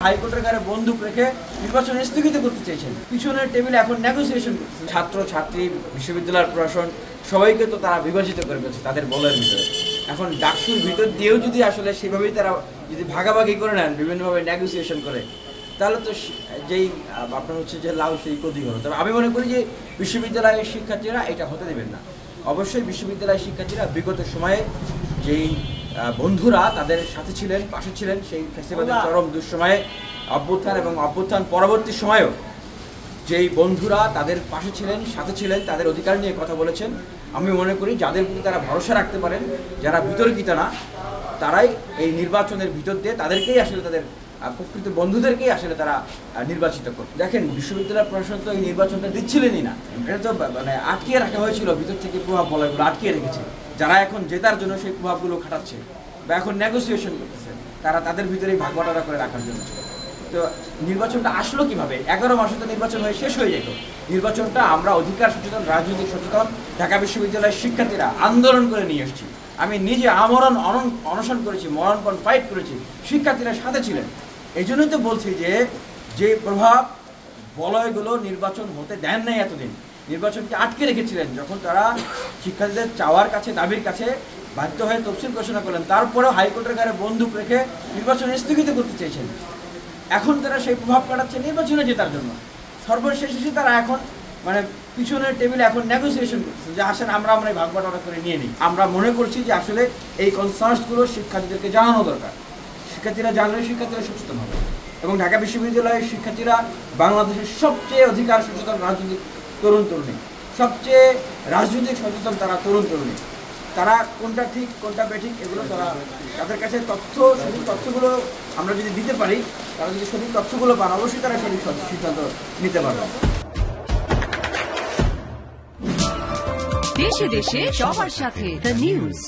হাইকোর্টের গায়ে বন্দুক রেখে নির্বাচন স্থগিত করতে চেয়েছেন। পিছনের টেবিলে এখন নেগোসিয়েশন করছে। ছাত্র ছাত্রী, বিশ্ববিদ্যালয়ের প্রশাসন সবাইকে তো তারা বিভাজিত করে ফেলছে তাদের বলের ভিতরে। এখন ডাকসুর ভিতর দিয়েও যদি আসলে সেভাবেই তারা যদি ভাগাভাগি করে নেন, বিভিন্নভাবে নেগোসিয়েশন করে, তাহলে তো যেই আপনার হচ্ছে যে লাউ সেই কদি হলো। তবে আমি মনে করি যে বিশ্ববিদ্যালয়ের শিক্ষার্থীরা এটা হতে দেবেন না। অবশ্যই বিশ্ববিদ্যালয়ের শিক্ষার্থীরা বিগত সময়ে যেই বন্ধুরা তাদের সাথে ছিলেন, পাশে ছিলেন, সেই ফেস্টিভ্যালের চরম দুঃসময়ে অভ্যুত্থান এবং অভ্যুত্থান পরবর্তী সময়েও যেই বন্ধুরা তাদের পাশে ছিলেন, সাথে ছিলেন, তাদের অধিকার নিয়ে কথা বলেছেন, আমি মনে করি যাদের প্রতি তারা ভরসা রাখতে পারেন, যারা বিতর্কিত না, তারাই এই নির্বাচনের ভিতর দিয়ে তাদেরকেই আসলে তাদের প্রকৃত বন্ধুদেরকেই আসলে তারা নির্বাচিত করে। দেখেন, বিশ্ববিদ্যালয় প্রশাসন তো এই নির্বাচনটা দিচ্ছিলেনই না, এটা তো মানে আটকিয়ে রাখা হয়েছিল, ভিতর থেকে প্রভাব বলাগুলো আটকিয়ে রেখেছে। যারা এখন জেতার জন্য সেই প্রভাবগুলো খাটাচ্ছে বা এখন নেগোসিয়েশন করতেছে, তারা তাদের ভিতরেই ভাগবাটোয়ারা করে রাখার জন্য। তো নির্বাচনটা আসলো কিভাবে? 11 মাসে তো নির্বাচন হয়ে শেষ হয়ে যেত। নির্বাচনটা আমরা অধিকার সচেতন, রাজনৈতিক সচেতন ঢাকা বিশ্ববিদ্যালয়ের শিক্ষার্থীরা আন্দোলন করে নিয়ে এসেছি। আমি নিজে অনশন করেছি, মরণপণ ফাইট করেছি, শিক্ষার্থীরা সাথে ছিলেন। এই জন্যই তো বলছি যে প্রভাব বলয়গুলো নির্বাচন হতে দেন নাই এতদিন, নির্বাচনকে আটকে রেখেছিলেন। যখন তারা শিক্ষার্থীদের চাওয়ার কাছে, দাবির কাছে বাধ্য হয়ে তফসিল ঘোষণা করলেন, তারপরেও হাইকোর্টের গায়ে বন্দুক রেখে নির্বাচন স্থগিত করতে চেয়েছেন। এখন তারা সেই প্রভাব কাটাচ্ছে নির্বাচনে জেতার জন্য। সর্বশেষ এসে তারা এখন মানে পিছনের টেবিলে এখন নেগোসিয়েশন করছে যে আসেন আমরা ভাগ বাটোয়ারা করে নিয়ে নিই। আমরা মনে করছি যে আসলে এই কনসার্নসগুলো শিক্ষার্থীদেরকে জানানো দরকার। শিক্ষার্থীরা জানলে শিক্ষার্থীরা সচেতন হবে। এবং ঢাকা বিশ্ববিদ্যালয়ের শিক্ষার্থীরা বাংলাদেশের সবচেয়ে অধিকার সচেতন রাজনৈতিক তরুণ তরুণী, সবচেয়ে রাজনৈতিক সচেতন তারা তরুণ তরুণী। তারা কোনটা ঠিক কোনটা বেঠিক এগুলো তাদের কাছে সঠিক তথ্যগুলো আমরা যদি দিতে পারি, তারা যদি সঠিক তথ্যগুলো পান, অবশ্যই তারা সঠিক সিদ্ধান্ত নিতে পারবে। দেশে দেশে সবার সাথে দ্য নিউজ।